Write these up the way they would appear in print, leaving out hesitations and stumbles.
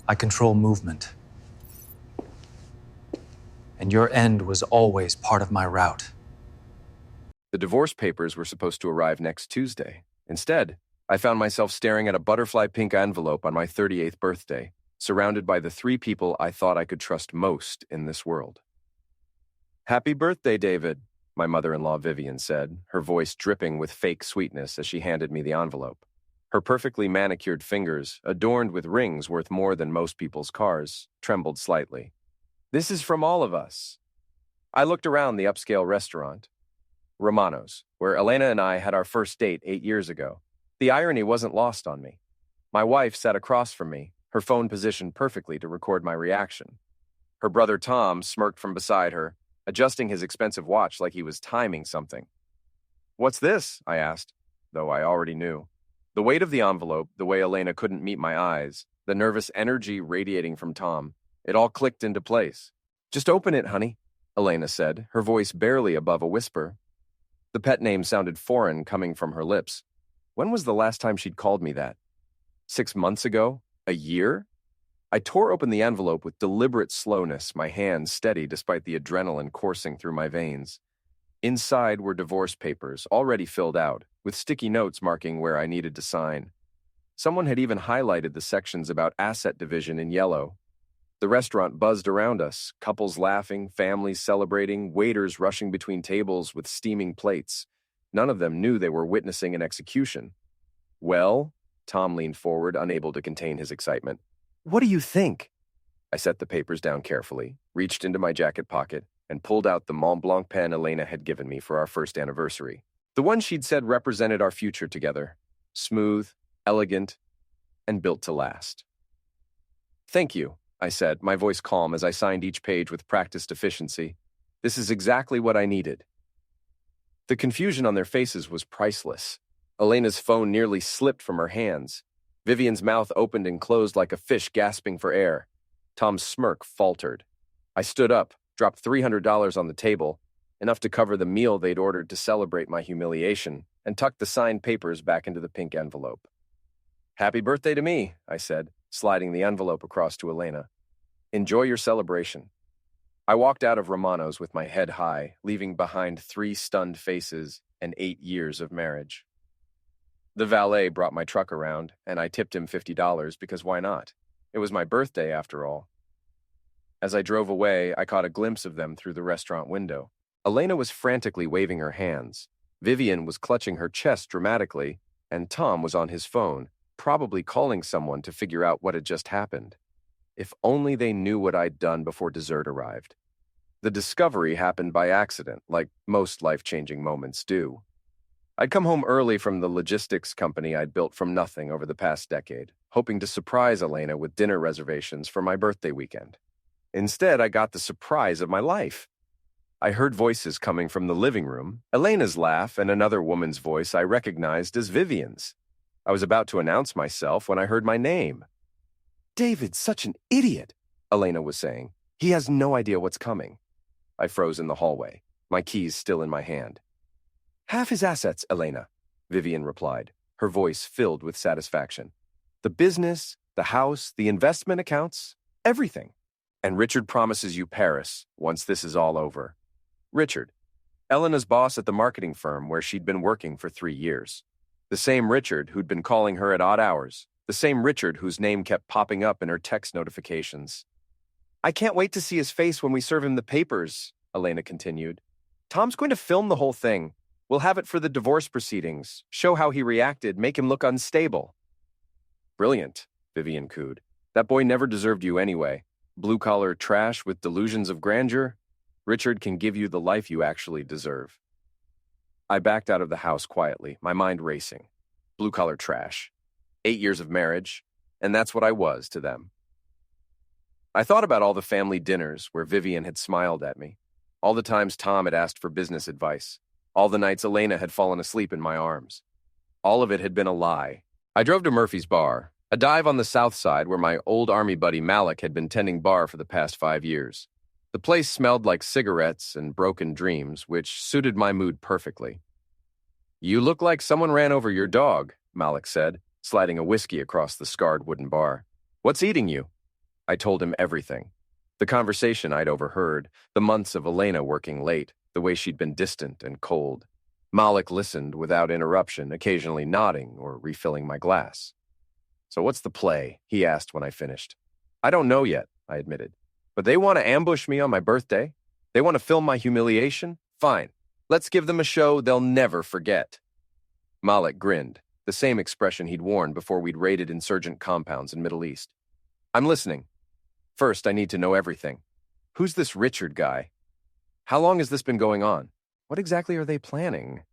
I control movement. And your end was always part of my route. The divorce papers were supposed to arrive next Tuesday. Instead, I found myself staring at a butterfly pink envelope on my 38th birthday, surrounded by the 3 people I thought I could trust most in this world. "Happy birthday, David," my mother-in-law Vivian said, her voice dripping with fake sweetness as she handed me the envelope. Her perfectly manicured fingers, adorned with rings worth more than most people's cars, trembled slightly. "This is from all of us." I looked around the upscale restaurant, Romano's, where Elena and I had our first date 8 years ago. The irony wasn't lost on me. My wife sat across from me, her phone positioned perfectly to record my reaction. Her brother Tom smirked from beside her, adjusting his expensive watch like he was timing something. "What's this?" I asked, though I already knew. The weight of the envelope, the way Elena couldn't meet my eyes, the nervous energy radiating from Tom, it all clicked into place. "Just open it, honey," Elena said, her voice barely above a whisper. The pet name sounded foreign coming from her lips. When was the last time she'd called me that? 6 months ago? A year? I tore open the envelope with deliberate slowness, my hands steady despite the adrenaline coursing through my veins. Inside were divorce papers, already filled out, with sticky notes marking where I needed to sign. Someone had even highlighted the sections about asset division in yellow. The restaurant buzzed around us, couples laughing, families celebrating, waiters rushing between tables with steaming plates. None of them knew they were witnessing an execution. "Well," Tom leaned forward, unable to contain his excitement. "What do you think?" I set the papers down carefully, reached into my jacket pocket, and pulled out the Mont Blanc pen Elena had given me for our first anniversary. The one she'd said represented our future together. Smooth, elegant, and built to last. "Thank you," I said, my voice calm as I signed each page with practiced efficiency. "This is exactly what I needed." The confusion on their faces was priceless. Elena's phone nearly slipped from her hands. Vivian's mouth opened and closed like a fish gasping for air. Tom's smirk faltered. I stood up, dropped $300 on the table, enough to cover the meal they'd ordered to celebrate my humiliation, and tucked the signed papers back into the pink envelope. "Happy birthday to me," I said, sliding the envelope across to Elena. "Enjoy your celebration." I walked out of Romano's with my head high, leaving behind 3 stunned faces and 8 years of marriage. The valet brought my truck around, and I tipped him $50 because why not? It was my birthday, after all. As I drove away, I caught a glimpse of them through the restaurant window. Elena was frantically waving her hands. Vivian was clutching her chest dramatically, and Tom was on his phone, probably calling someone to figure out what had just happened. If only they knew what I'd done before dessert arrived. The discovery happened by accident, like most life-changing moments do. I'd come home early from the logistics company I'd built from nothing over the past decade, hoping to surprise Elena with dinner reservations for my birthday weekend. Instead, I got the surprise of my life. I heard voices coming from the living room, Elena's laugh and another woman's voice I recognized as Vivian's. I was about to announce myself when I heard my name. "David's such an idiot," Elena was saying. "He has no idea what's coming." I froze in the hallway, my keys still in my hand. "Half his assets, Elena," Vivian replied, her voice filled with satisfaction. "The business, the house, the investment accounts, everything. And Richard promises you Paris once this is all over." Richard, Elena's boss at the marketing firm where she'd been working for 3 years. The same Richard who'd been calling her at odd hours. The same Richard whose name kept popping up in her text notifications. "I can't wait to see his face when we serve him the papers," Elena continued. "Tom's going to film the whole thing. We'll have it for the divorce proceedings, show how he reacted, make him look unstable." "Brilliant," Vivian cooed. "That boy never deserved you anyway. Blue-collar trash with delusions of grandeur. Richard can give you the life you actually deserve." I backed out of the house quietly, my mind racing. Blue-collar trash. 8 years of marriage, and that's what I was to them. I thought about all the family dinners where Vivian had smiled at me, all the times Tom had asked for business advice, all the nights Elena had fallen asleep in my arms. All of it had been a lie. I drove to Murphy's Bar, a dive on the south side where my old army buddy Malik had been tending bar for the past 5 years. The place smelled like cigarettes and broken dreams, which suited my mood perfectly. "You look like someone ran over your dog," Malik said, sliding a whiskey across the scarred wooden bar. "What's eating you?" I told him everything. The conversation I'd overheard, the months of Elena working late, the way she'd been distant and cold. Malik listened without interruption, occasionally nodding or refilling my glass. "So what's the play?" he asked when I finished. "I don't know yet," I admitted. "But they want to ambush me on my birthday? They want to film my humiliation? Fine. Let's give them a show they'll never forget." Malik grinned, the same expression he'd worn before we'd raided insurgent compounds in Middle East. "I'm listening. First, I need to know everything. Who's this Richard guy? How long has this been going on? What exactly are they planning?"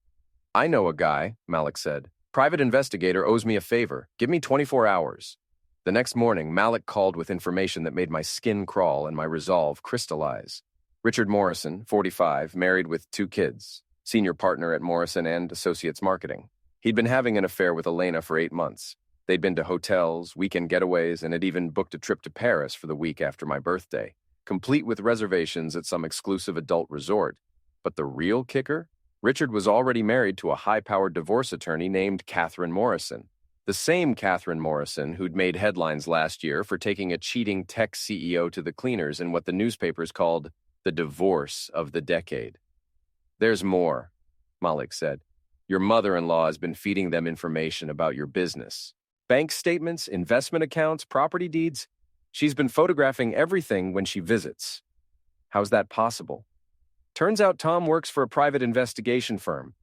"I know a guy," Malik said. "Private investigator owes me a favor. Give me 24 hours. The next morning, Malik called with information that made my skin crawl and my resolve crystallize. Richard Morrison, 45, married with 2 kids, senior partner at Morrison and Associates Marketing. He'd been having an affair with Elena for 8 months. They'd been to hotels, weekend getaways, and had even booked a trip to Paris for the week after my birthday, complete with reservations at some exclusive adult resort. But the real kicker? Richard was already married to a high-powered divorce attorney named Catherine Morrison. The same Catherine Morrison who'd made headlines last year for taking a cheating tech CEO to the cleaners in what the newspapers called the divorce of the decade. "There's more," Malik said. "Your mother-in-law has been feeding them information about your business. Bank statements, investment accounts, property deeds. She's been photographing everything when she visits." "How's that possible?" "Turns out Tom works for a private investigation firm.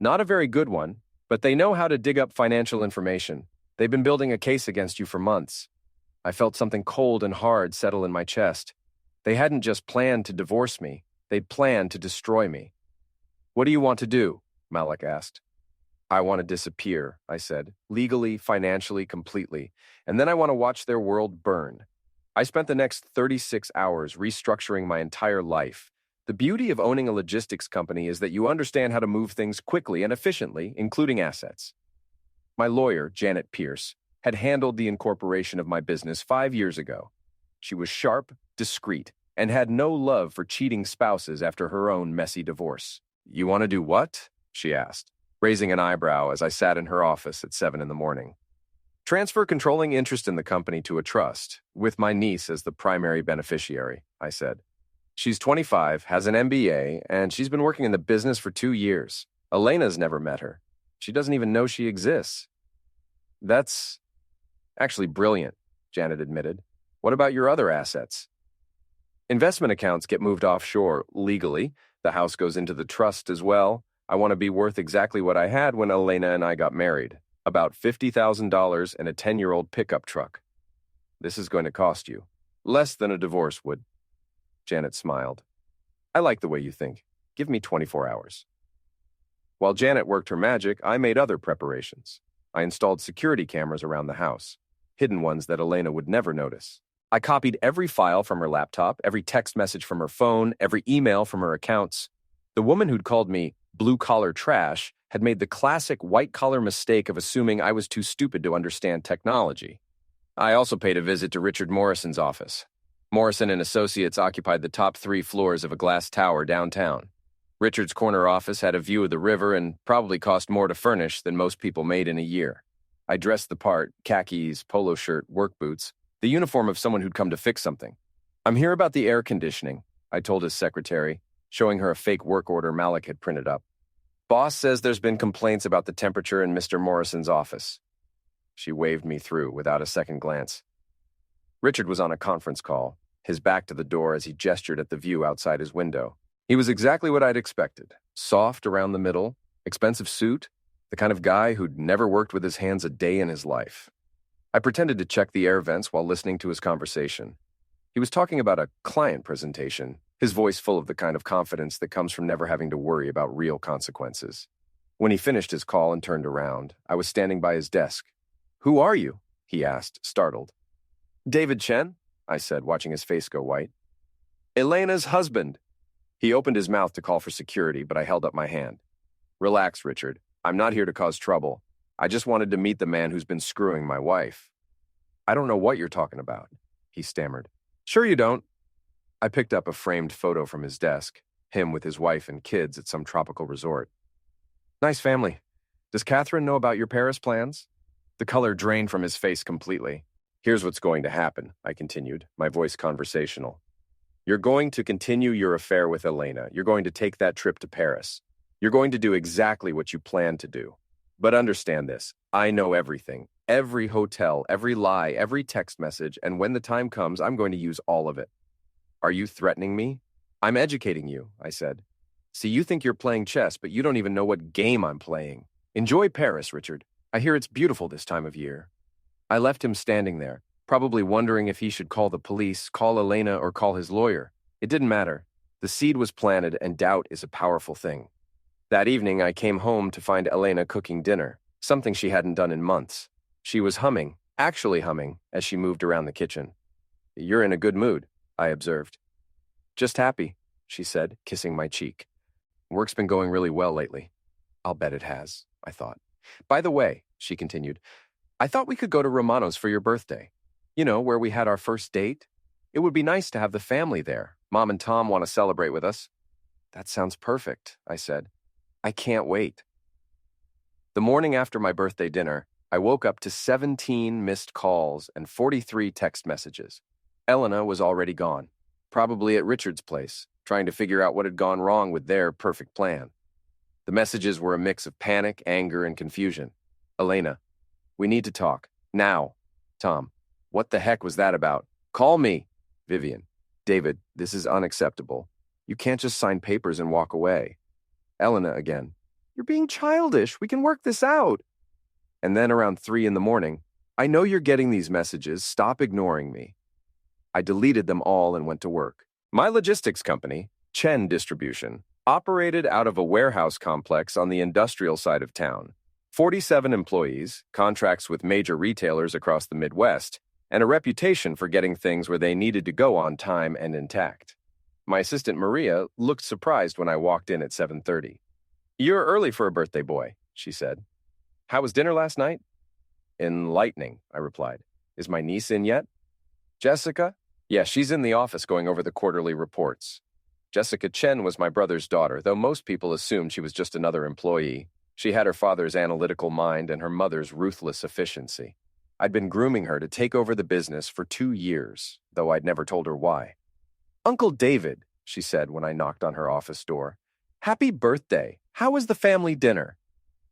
Not a very good one, but they know how to dig up financial information. They've been building a case against you for months." I felt something cold and hard settle in my chest. They hadn't just planned to divorce me, they'd planned to destroy me. "What do you want to do?" Malik asked. "I want to disappear," I said, "legally, financially, completely, and then I want to watch their world burn." I spent the next 36 hours restructuring my entire life. The beauty of owning a logistics company is that you understand how to move things quickly and efficiently, including assets. My lawyer, Janet Pierce, had handled the incorporation of my business 5 years ago. She was sharp, discreet, and had no love for cheating spouses after her own messy divorce. "You want to do what?" she asked, raising an eyebrow as I sat in her office at 7 in the morning. "Transfer controlling interest in the company to a trust, with my niece as the primary beneficiary," I said. "She's 25, has an MBA, and she's been working in the business for 2 years. Elena's never met her. She doesn't even know she exists." "That's actually brilliant," Janet admitted. "What about your other assets?" "Investment accounts get moved offshore legally. The house goes into the trust as well. I want to be worth exactly what I had when Elena and I got married. About $50,000 and a 10-year-old pickup truck." "This is going to cost you. Less than a divorce would." Janet smiled. "I like the way you think. Give me 24 hours. While Janet worked her magic, I made other preparations. I installed security cameras around the house, hidden ones that Elena would never notice. I copied every file from her laptop, every text message from her phone, every email from her accounts. The woman who'd called me blue-collar trash had made the classic white-collar mistake of assuming I was too stupid to understand technology. I also paid a visit to Richard Morrison's office. Morrison and Associates occupied the top 3 floors of a glass tower downtown. Richard's corner office had a view of the river and probably cost more to furnish than most people made in a year. I dressed the part, khakis, polo shirt, work boots, the uniform of someone who'd come to fix something. "I'm here about the air conditioning," I told his secretary, showing her a fake work order Malik had printed up. "Boss says there's been complaints about the temperature in Mr. Morrison's office." She waved me through without a second glance. Richard was on a conference call, his back to the door as he gestured at the view outside his window. He was exactly what I'd expected. Soft around the middle, expensive suit, the kind of guy who'd never worked with his hands a day in his life. I pretended to check the air vents while listening to his conversation. He was talking about a client presentation, his voice full of the kind of confidence that comes from never having to worry about real consequences. When he finished his call and turned around, I was standing by his desk. "Who are you?" he asked, startled. "David Chen," I said, watching his face go white. "Elena's husband." He opened his mouth to call for security, but I held up my hand. "Relax, Richard. I'm not here to cause trouble. I just wanted to meet the man who's been screwing my wife." "I don't know what you're talking about," he stammered. "Sure you don't." I picked up a framed photo from his desk, him with his wife and kids at some tropical resort. "Nice family. Does Catherine know about your Paris plans?" The color drained from his face completely. Here's what's going to happen, I continued, my voice conversational. You're going to continue your affair with Elena. You're going to take that trip to Paris. You're going to do exactly what you planned to do. But understand this, I know everything. Every hotel, every lie, every text message, and when the time comes, I'm going to use all of it. Are you threatening me? I'm educating you, I said. See, you think you're playing chess, but you don't even know what game I'm playing. Enjoy Paris, Richard. I hear it's beautiful this time of year. I left him standing there, probably wondering if he should call the police, call Elena, or call his lawyer. It didn't matter. The seed was planted, and doubt is a powerful thing. That evening, I came home to find Elena cooking dinner, something she hadn't done in months. She was humming, actually humming, as she moved around the kitchen. You're in a good mood, I observed. Just happy, she said, kissing my cheek. Work's been going really well lately. I'll bet it has, I thought. By the way, she continued, I thought we could go to Romano's for your birthday. You know, where we had our first date? It would be nice to have the family there. Mom and Tom want to celebrate with us. That sounds perfect, I said. I can't wait. The morning after my birthday dinner, I woke up to 17 missed calls and 43 text messages. Elena was already gone, probably at Richard's place, trying to figure out what had gone wrong with their perfect plan. The messages were a mix of panic, anger, and confusion. Elena, we need to talk. Now. Tom, what the heck was that about? Call me. Vivian, David, this is unacceptable. You can't just sign papers and walk away. Elena again. You're being childish. We can work this out. And then around 3 a.m, I know you're getting these messages. Stop ignoring me. I deleted them all and went to work. My logistics company, Chen Distribution, operated out of a warehouse complex on the industrial side of town. 47 employees, contracts with major retailers across the Midwest, and a reputation for getting things where they needed to go on time and intact. My assistant Maria looked surprised when I walked in at 7:30. You're early for a birthday boy, she said. How was dinner last night? Enlightening, I replied. Is my niece in yet? Jessica? Yeah, she's in the office going over the quarterly reports. Jessica Chen was my brother's daughter, though most people assumed she was just another employee. She had her father's analytical mind and her mother's ruthless efficiency. I'd been grooming her to take over the business for 2 years, though I'd never told her why. Uncle David, she said when I knocked on her office door. Happy birthday. How was the family dinner?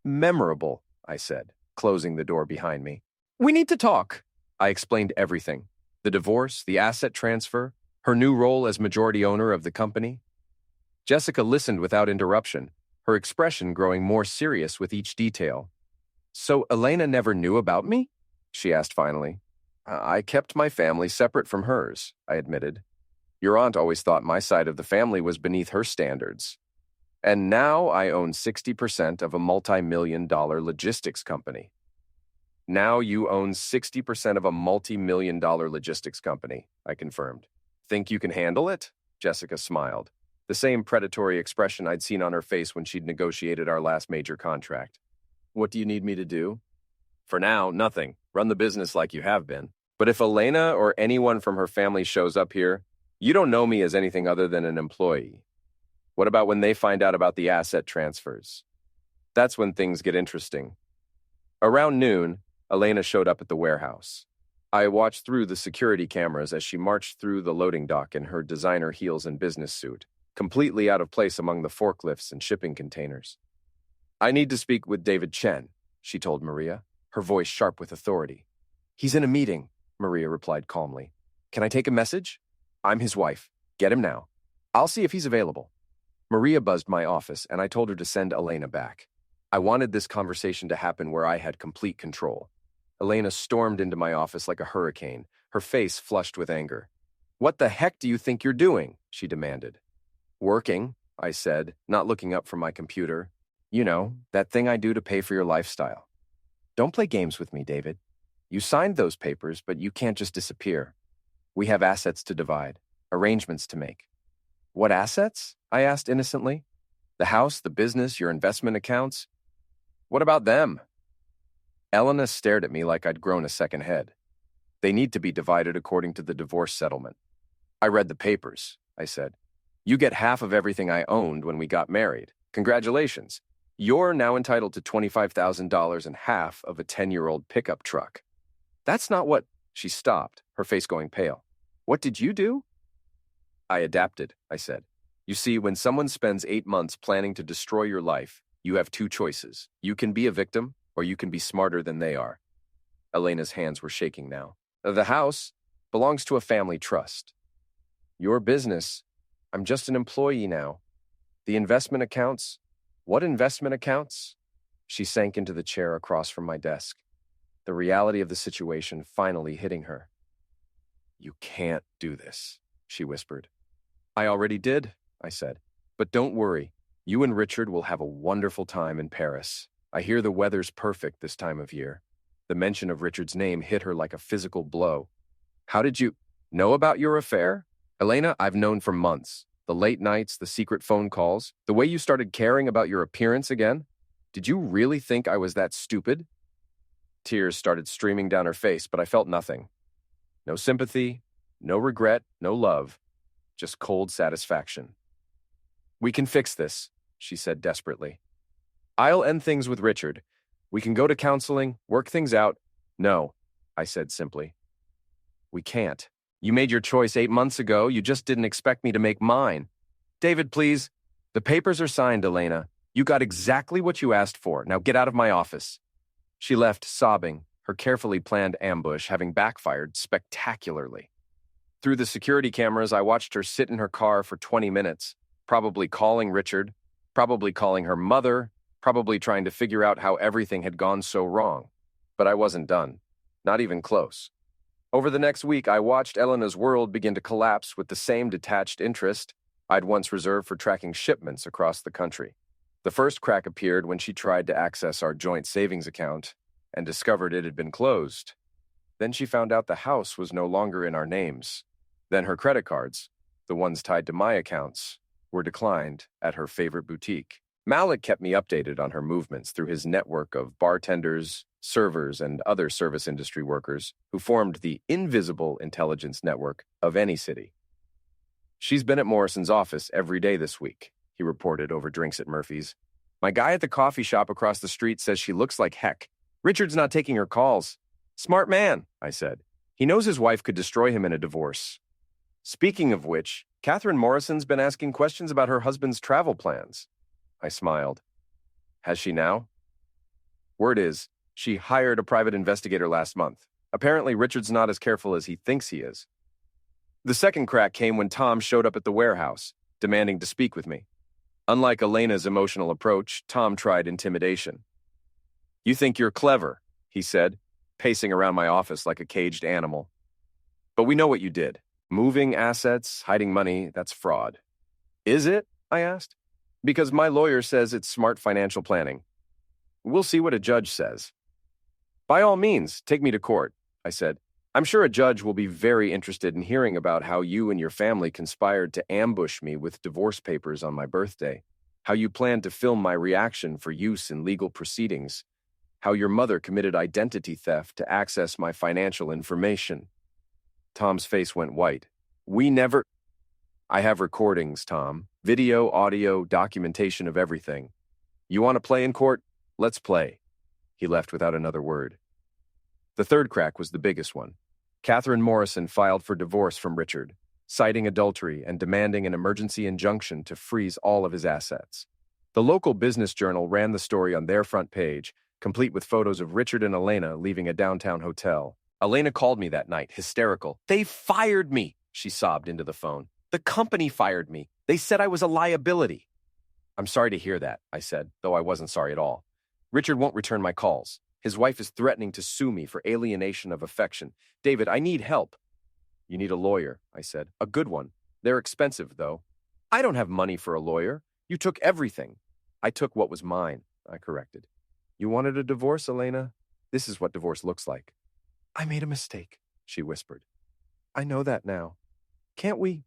Memorable, I said, closing the door behind me. We need to talk. I explained everything. The divorce, the asset transfer, her new role as majority owner of the company. Jessica listened without interruption, her expression growing more serious with each detail. So Elena never knew about me? She asked finally. I kept my family separate from hers, I admitted. Your aunt always thought my side of the family was beneath her standards. And now I own 60% of a multi-million-dollar logistics company. Now you own 60% of a multi-million-dollar logistics company, I confirmed. Think you can handle it? Jessica smiled, the same predatory expression I'd seen on her face when she'd negotiated our last major contract. What do you need me to do? For now, nothing. Run the business like you have been. But if Elena or anyone from her family shows up here, you don't know me as anything other than an employee. What about when they find out about the asset transfers? That's when things get interesting. Around noon, Elena showed up at the warehouse. I watched through the security cameras as she marched through the loading dock in her designer heels and business suit, completely out of place among the forklifts and shipping containers. I need to speak with David Chen, she told Maria, her voice sharp with authority. He's in a meeting, Maria replied calmly. Can I take a message? I'm his wife. Get him now. I'll see if he's available. Maria buzzed my office, and I told her to send Elena back. I wanted this conversation to happen where I had complete control. Elena stormed into my office like a hurricane, her face flushed with anger. What the heck do you think you're doing? She demanded. Working, I said, not looking up from my computer. You know, that thing I do to pay for your lifestyle. Don't play games with me, David. You signed those papers, but you can't just disappear. We have assets to divide, arrangements to make. What assets? I asked innocently. The house, the business, your investment accounts? What about them? Elena stared at me like I'd grown a second head. They need to be divided according to the divorce settlement. I read the papers, I said. You get half of everything I owned when we got married. Congratulations. You're now entitled to $25,000 and half of a 10-year-old pickup truck. That's not what, She stopped, her face going pale. What did you do? I adapted, I said. You see, when someone spends 8 months planning to destroy your life, you have two choices. You can be a victim, or you can be smarter than they are. Elena's hands were shaking now. The house belongs to a family trust. Your business. I'm just an employee now. The investment accounts. What investment accounts? She sank into the chair across from my desk, the reality of the situation finally hitting her. You can't do this, she whispered. I already did, I said. But don't worry. You and Richard will have a wonderful time in Paris. I hear the weather's perfect this time of year. The mention of Richard's name hit her like a physical blow. How did you know about your affair? Elena, I've known for months. The late nights, the secret phone calls, the way you started caring about your appearance again. Did you really think I was that stupid? Tears started streaming down her face, but I felt nothing. No sympathy, no regret, no love, just cold satisfaction. We can fix this, she said desperately. I'll end things with Richard. We can go to counseling, work things out. No, I said simply. We can't. You made your choice 8 months ago. You just didn't expect me to make mine. David, please. The papers are signed, Elena. You got exactly what you asked for. Now get out of my office. She left sobbing, her carefully planned ambush having backfired spectacularly. Through the security cameras, I watched her sit in her car for 20 minutes, probably calling Richard, probably calling her mother, probably trying to figure out how everything had gone so wrong. But I wasn't done. Not even close. Over the next week, I watched Elena's world begin to collapse with the same detached interest I'd once reserved for tracking shipments across the country. The first crack appeared when she tried to access our joint savings account and discovered it had been closed. Then she found out the house was no longer in our names. Then her credit cards, the ones tied to my accounts, were declined at her favorite boutique. Malik kept me updated on her movements through his network of bartenders, servers, and other service industry workers who formed the invisible intelligence network of any city. She's been at Morrison's office every day this week, he reported over drinks at Murphy's. My guy at the coffee shop across the street says she looks like heck. Richard's not taking her calls. Smart man, I said. He knows his wife could destroy him in a divorce. Speaking of which, Catherine Morrison's been asking questions about her husband's travel plans. I smiled. Has she now? Word is, she hired a private investigator last month. Apparently, Richard's not as careful as he thinks he is. The second crack came when Tom showed up at the warehouse, demanding to speak with me. Unlike Elena's emotional approach, Tom tried intimidation. You think you're clever, he said, pacing around my office like a caged animal. But we know what you did. Moving assets, hiding money, that's fraud. Is it? I asked. Because my lawyer says it's smart financial planning. We'll see what a judge says. By all means, take me to court, I said. I'm sure a judge will be very interested in hearing about how you and your family conspired to ambush me with divorce papers on my birthday, how you planned to film my reaction for use in legal proceedings, how your mother committed identity theft to access my financial information. Tom's face went white. I have recordings, Tom. Video, audio, documentation of everything. You want to play in court? Let's play. He left without another word. The third crack was the biggest one. Catherine Morrison filed for divorce from Richard, citing adultery and demanding an emergency injunction to freeze all of his assets. The local business journal ran the story on their front page, complete with photos of Richard and Elena leaving a downtown hotel. Elena called me that night, hysterical. They fired me, she sobbed into the phone. The company fired me. They said I was a liability. I'm sorry to hear that, I said, though I wasn't sorry at all. Richard won't return my calls. His wife is threatening to sue me for alienation of affection. David, I need help. You need a lawyer, I said. A good one. They're expensive, though. I don't have money for a lawyer. You took everything. I took what was mine, I corrected. You wanted a divorce, Elena? This is what divorce looks like. I made a mistake, she whispered. I know that now. Can't we?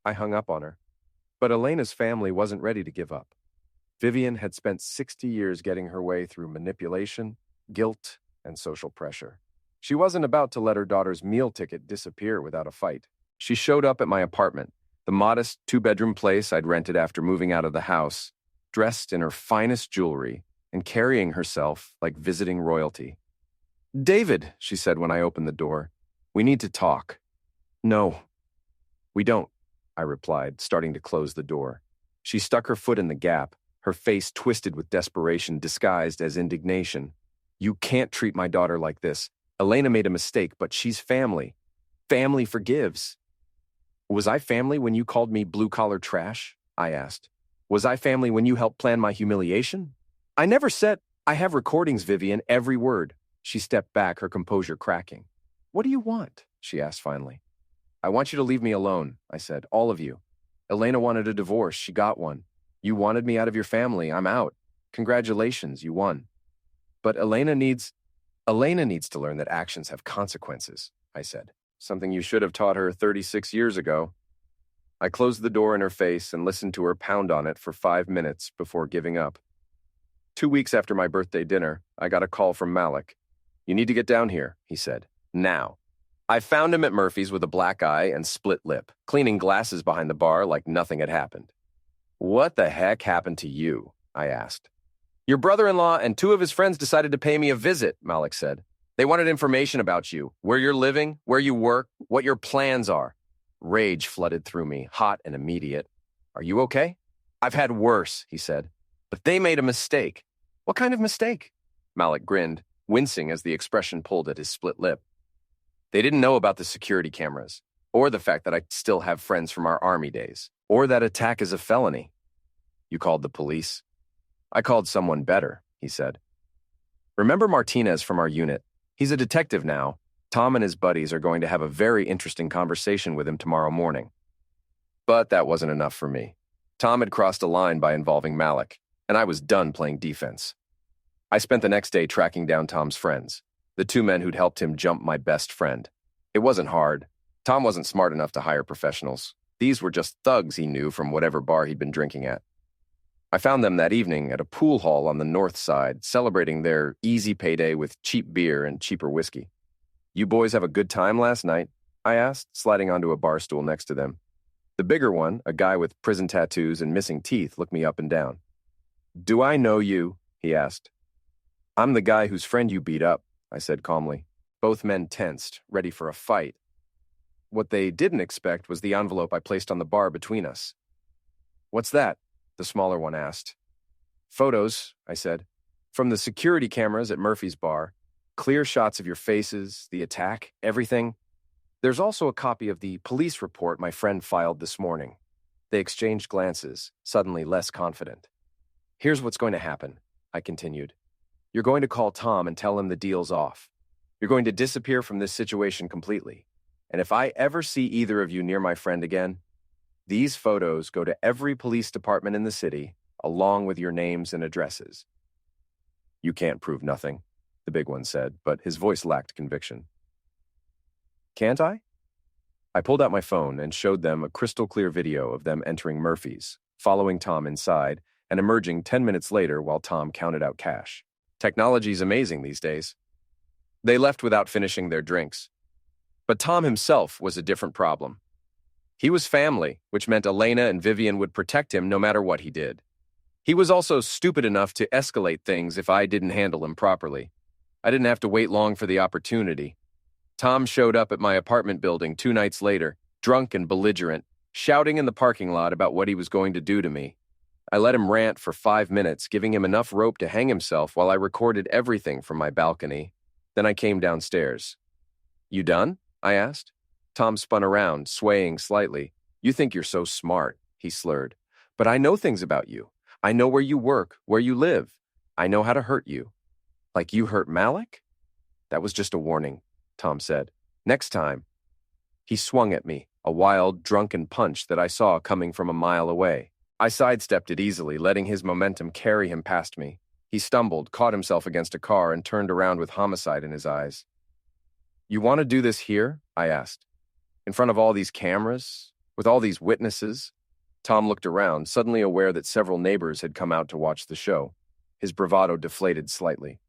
I hung up on her. But Elena's family wasn't ready to give up. Vivian had spent 60 years getting her way through manipulation, guilt, and social pressure. She wasn't about to let her daughter's meal ticket disappear without a fight. She showed up at my apartment, the modest 2-bedroom place I'd rented after moving out of the house, dressed in her finest jewelry and carrying herself like visiting royalty. David, she said when I opened the door, We need to talk. No, we don't, I replied, starting to close the door. She stuck her foot in the gap, her face twisted with desperation disguised as indignation. You can't treat my daughter like this. Elena made a mistake, but she's family. Family forgives. Was I family when you called me blue-collar trash? I asked. Was I family when you helped plan my humiliation? I never said. I have recordings, Vivian, every word. She stepped back, her composure cracking. What do you want? She asked finally. I want you to leave me alone, I said, all of you. Elena wanted a divorce, she got one. You wanted me out of your family, I'm out. Congratulations, you won. But Elena needs to learn that actions have consequences, I said. Something you should have taught her 36 years ago. I closed the door in her face and listened to her pound on it for 5 minutes before giving up. 2 weeks after my birthday dinner, I got a call from Malik. You need to get down here, he said. Now. I found him at Murphy's with a black eye and split lip, cleaning glasses behind the bar like nothing had happened. What the heck happened to you? I asked. Your brother-in-law and 2 of his friends decided to pay me a visit, Malik said. They wanted information about you, where you're living, where you work, what your plans are. Rage flooded through me, hot and immediate. Are you okay? I've had worse, he said. But they made a mistake. What kind of mistake? Malik grinned, wincing as the expression pulled at his split lip. They didn't know about the security cameras, or the fact that I still have friends from our army days, or that attack is a felony. You called the police? I called someone better, he said. Remember Martinez from our unit? He's a detective now. Tom and his buddies are going to have a very interesting conversation with him tomorrow morning. But that wasn't enough for me. Tom had crossed a line by involving Malik, and I was done playing defense. I spent the next day tracking down Tom's friends, the 2 men who'd helped him jump my best friend. It wasn't hard. Tom wasn't smart enough to hire professionals. These were just thugs he knew from whatever bar he'd been drinking at. I found them that evening at a pool hall on the north side, celebrating their easy payday with cheap beer and cheaper whiskey. You boys have a good time last night? I asked, sliding onto a bar stool next to them. The bigger one, a guy with prison tattoos and missing teeth, looked me up and down. Do I know you? He asked. I'm the guy whose friend you beat up, I said calmly. Both men tensed, ready for a fight. What they didn't expect was the envelope I placed on the bar between us. What's that? The smaller one asked. Photos, I said, from the security cameras at Murphy's bar. Clear shots of your faces, the attack, everything. There's also a copy of the police report my friend filed this morning. They exchanged glances, suddenly less confident. Here's what's going to happen, I continued. You're going to call Tom and tell him the deal's off. You're going to disappear from this situation completely. And if I ever see either of you near my friend again, these photos go to every police department in the city, along with your names and addresses. You can't prove nothing, the big one said, but his voice lacked conviction. Can't I? I pulled out my phone and showed them a crystal-clear video of them entering Murphy's, following Tom inside, and emerging 10 minutes later while Tom counted out cash. Technology's amazing these days. They left without finishing their drinks. But Tom himself was a different problem. He was family, which meant Elena and Vivian would protect him no matter what he did. He was also stupid enough to escalate things if I didn't handle him properly. I didn't have to wait long for the opportunity. Tom showed up at my apartment building 2 nights later, drunk and belligerent, shouting in the parking lot about what he was going to do to me. I let him rant for 5 minutes, giving him enough rope to hang himself while I recorded everything from my balcony. Then I came downstairs. You done? I asked. Tom spun around, swaying slightly. You think you're so smart, he slurred. But I know things about you. I know where you work, where you live. I know how to hurt you. Like you hurt Malik? That was just a warning, Tom said. Next time. He swung at me, a wild, drunken punch that I saw coming from a mile away. I sidestepped it easily, letting his momentum carry him past me. He stumbled, caught himself against a car, and turned around with homicide in his eyes. You want to do this here? I asked. In front of all these cameras? With all these witnesses? Tom looked around, suddenly aware that several neighbors had come out to watch the show. His bravado deflated slightly.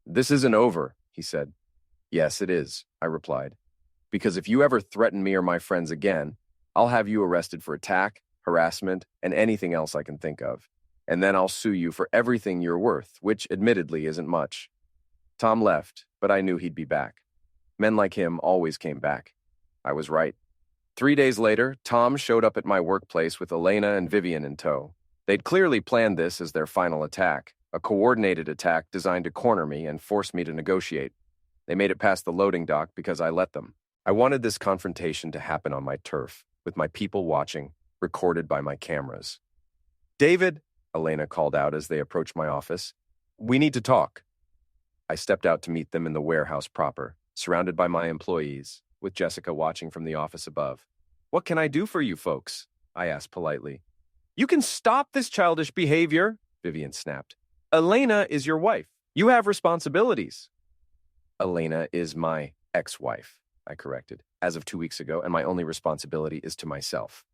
This isn't over, he said. Yes, it is, I replied. Because if you ever threaten me or my friends again, I'll have you arrested for attack, harassment, and anything else I can think of. And then I'll sue you for everything you're worth, which admittedly isn't much. Tom left, but I knew he'd be back. Men like him always came back. I was right. 3 days later, Tom showed up at my workplace with Elena and Vivian in tow. They'd clearly planned this as their final attack, a coordinated attack designed to corner me and force me to negotiate. They made it past the loading dock because I let them. I wanted this confrontation to happen on my turf, with my people watching, recorded by my cameras. "David," Elena called out as they approached my office, "we need to talk." I stepped out to meet them in the warehouse proper, surrounded by my employees, with Jessica watching from the office above. "What can I do for you folks?" I asked politely. "You can stop this childish behavior," Vivian snapped. "Elena is your wife. You have responsibilities." "Elena is my ex-wife," I corrected, as of 2 weeks ago, and my only responsibility is to myself.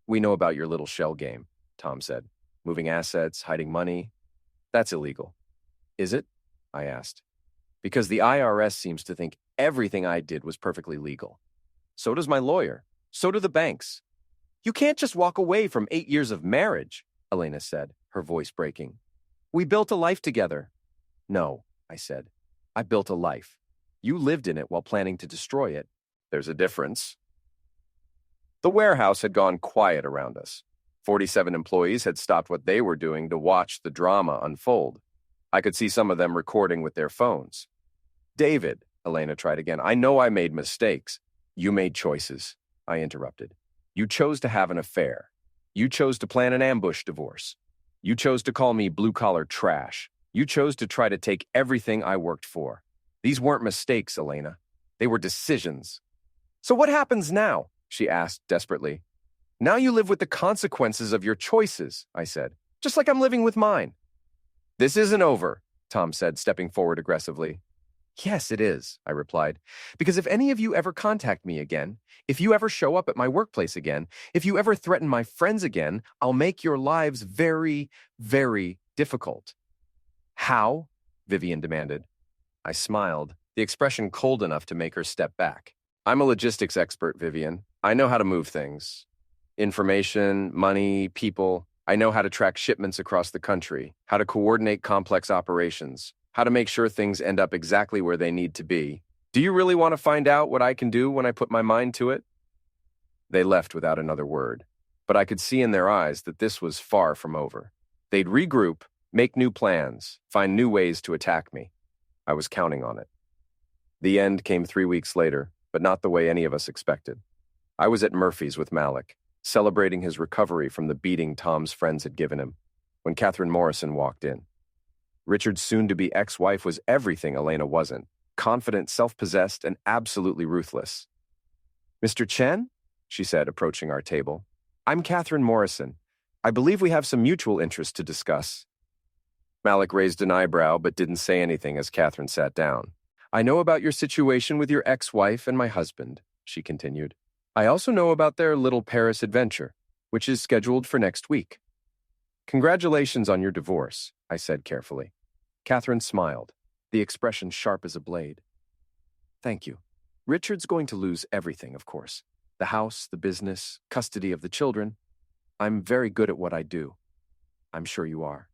"We know about your little shell game," Tom said. "Moving assets, hiding money. That's illegal." "Is it?" I asked. "Because the IRS seems to think everything I did was perfectly legal. So does my lawyer. So do the banks. You can't just walk away from 8 years of marriage," Elena said, her voice breaking. "We built a life together." "No," I said. "I built a life. You lived in it while planning to destroy it. There's a difference." The warehouse had gone quiet around us. 47 employees had stopped what they were doing to watch the drama unfold. I could see some of them recording with their phones. "David," Elena tried again, "I know I made mistakes." "You made choices," I interrupted. "You chose to have an affair. You chose to plan an ambush divorce. You chose to call me blue-collar trash. You chose to try to take everything I worked for. These weren't mistakes, Elena. They were decisions." "So what happens now?" she asked desperately. "Now you live with the consequences of your choices," I said, "just like I'm living with mine." "This isn't over," Tom said, stepping forward aggressively. "Yes, it is," I replied, "because if any of you ever contact me again, if you ever show up at my workplace again, if you ever threaten my friends again, I'll make your lives very, very difficult." "How?" Vivian demanded. I smiled, the expression cold enough to make her step back. "I'm a logistics expert, Vivian. I know how to move things. Information, money, people. I know how to track shipments across the country, how to coordinate complex operations, how to make sure things end up exactly where they need to be. Do you really want to find out what I can do when I put my mind to it?" They left without another word, but I could see in their eyes that this was far from over. They'd regroup, make new plans, find new ways to attack me. I was counting on it. The end came 3 weeks later, but not the way any of us expected. I was at Murphy's with Malik, celebrating his recovery from the beating Tom's friends had given him, when Catherine Morrison walked in. Richard's soon-to-be ex-wife was everything Elena wasn't, confident, self-possessed, and absolutely ruthless. "Mr. Chen?" she said, approaching our table. "I'm Catherine Morrison. I believe we have some mutual interest to discuss." Malik raised an eyebrow but didn't say anything as Catherine sat down. "I know about your situation with your ex-wife and my husband," she continued. "I also know about their little Paris adventure, which is scheduled for next week." "Congratulations on your divorce," I said carefully. Catherine smiled, the expression sharp as a blade. "Thank you. Richard's going to lose everything, of course. The house, the business, custody of the children. I'm very good at what I do. I'm sure you are.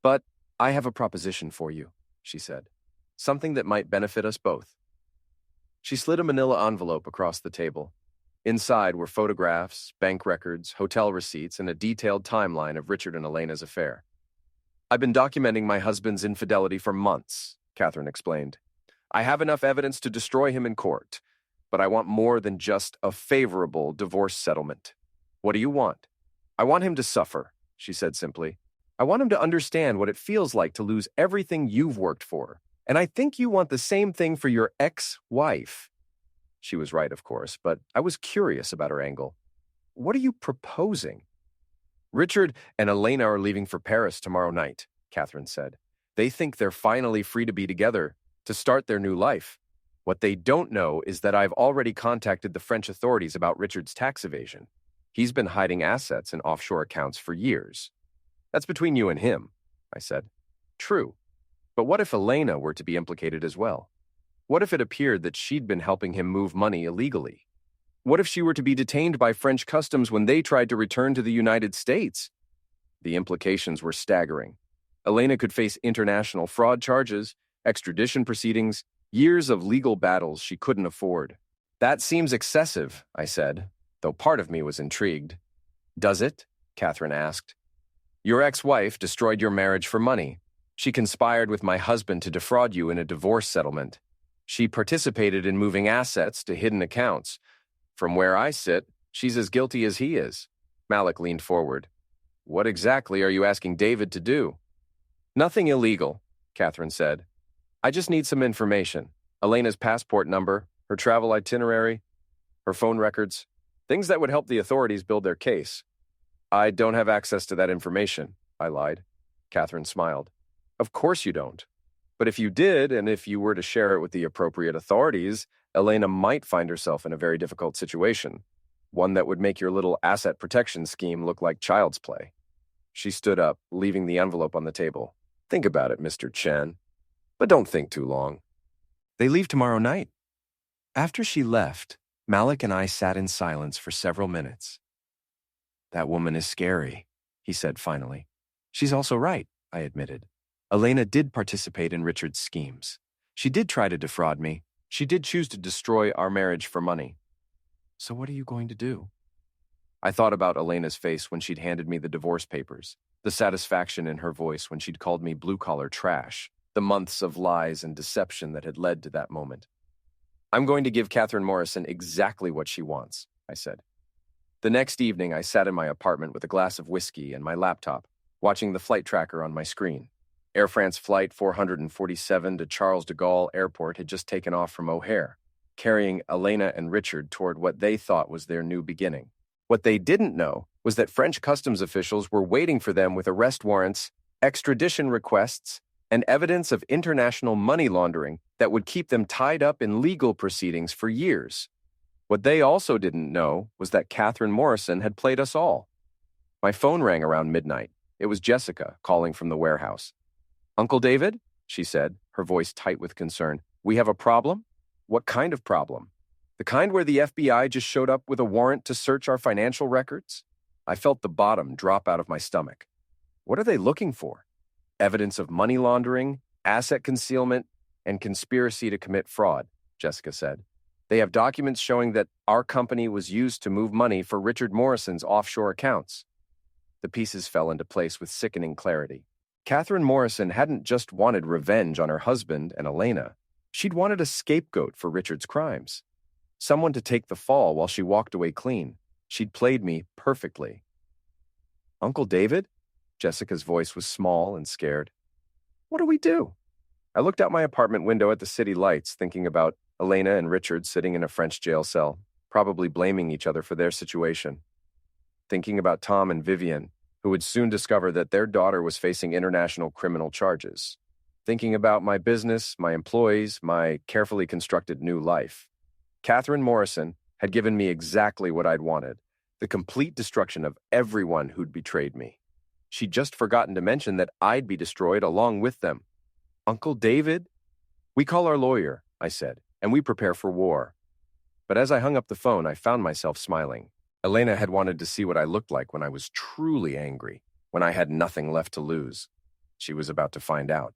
But I have a proposition for you," she said. "Something that might benefit us both." She slid a manila envelope across the table. Inside were photographs, bank records, hotel receipts, and a detailed timeline of Richard and Elena's affair. "I've been documenting my husband's infidelity for months," Catherine explained. "I have enough evidence to destroy him in court, but I want more than just a favorable divorce settlement. What do you want?" "I want him to suffer," she said simply. "I want him to understand what it feels like to lose everything you've worked for. And I think you want the same thing for your ex-wife." She was right, of course, but I was curious about her angle. "What are you proposing?" "Richard and Elena are leaving for Paris tomorrow night," Catherine said. "They think they're finally free to be together, to start their new life. What they don't know is that I've already contacted the French authorities about Richard's tax evasion. He's been hiding assets in offshore accounts for years." "That's between you and him," I said. "True. But what if Elena were to be implicated as well? What if it appeared that she'd been helping him move money illegally? What if she were to be detained by French customs when they tried to return to the United States?" The implications were staggering. Elena could face international fraud charges, extradition proceedings, Years of legal battles she couldn't afford. That seems excessive, I said, though part of me was intrigued. Does it? Catherine asked. Your ex-wife destroyed your marriage for money. She conspired with my husband to defraud you in a divorce settlement. She participated in moving assets to hidden accounts. From where I sit, she's as guilty as he is. Malik leaned forward. What exactly are you asking David to do? Nothing illegal, Catherine said. I just need some information. Elena's passport number, her travel itinerary, her phone records, things that would help the authorities build their case. I don't have access to that information, I lied. Catherine smiled. Of course you don't. But if you did, and if you were to share it with the appropriate authorities, Elena might find herself in a very difficult situation, one that would make your little asset protection scheme look like child's play. She stood up, leaving the envelope on the table. Think about it, Mr. Chen. But don't think too long. They leave tomorrow night. After she left, Malik and I sat in silence for several minutes. That woman is scary, he said finally. She's also right, I admitted. Elena did participate in Richard's schemes. She did try to defraud me. She did choose to destroy our marriage for money. So what are you going to do? I thought about Elena's face when she'd handed me the divorce papers, the satisfaction in her voice when she'd called me blue-collar trash, the months of lies and deception that had led to that moment. I'm going to give Catherine Morrison exactly what she wants, I said. The next evening, I sat in my apartment with a glass of whiskey and my laptop, watching the flight tracker on my screen. Air France Flight 447 to Charles de Gaulle Airport had just taken off from O'Hare, carrying Elena and Richard toward what they thought was their new beginning. What they didn't know was that French customs officials were waiting for them with arrest warrants, extradition requests, and evidence of international money laundering that would keep them tied up in legal proceedings for years. What they also didn't know was that Catherine Morrison had played us all. My phone rang around midnight. It was Jessica calling from the warehouse. Uncle David, she said, her voice tight with concern. We have a problem? What kind of problem? The kind where the FBI just showed up with a warrant to search our financial records? I felt the bottom drop out of my stomach. What are they looking for? Evidence of money laundering, asset concealment, and conspiracy to commit fraud, Jessica said. They have documents showing that our company was used to move money for Richard Morrison's offshore accounts. The pieces fell into place with sickening clarity. Catherine Morrison hadn't just wanted revenge on her husband and Elena. She'd wanted a scapegoat for Richard's crimes. Someone to take the fall while she walked away clean. She'd played me perfectly. Uncle David? Jessica's voice was small and scared. What do we do? I looked out my apartment window at the city lights, thinking about Elena and Richard sitting in a French jail cell, probably blaming each other for their situation. Thinking about Tom and Vivian, who would soon discover that their daughter was facing international criminal charges. Thinking about my business, my employees, my carefully constructed new life. Catherine Morrison had given me exactly what I'd wanted, the complete destruction of everyone who'd betrayed me. She'd just forgotten to mention that I'd be destroyed along with them. Uncle David? We call our lawyer, I said, and we prepare for war. But as I hung up the phone, I found myself smiling. Elena had wanted to see what I looked like when I was truly angry, when I had nothing left to lose. She was about to find out.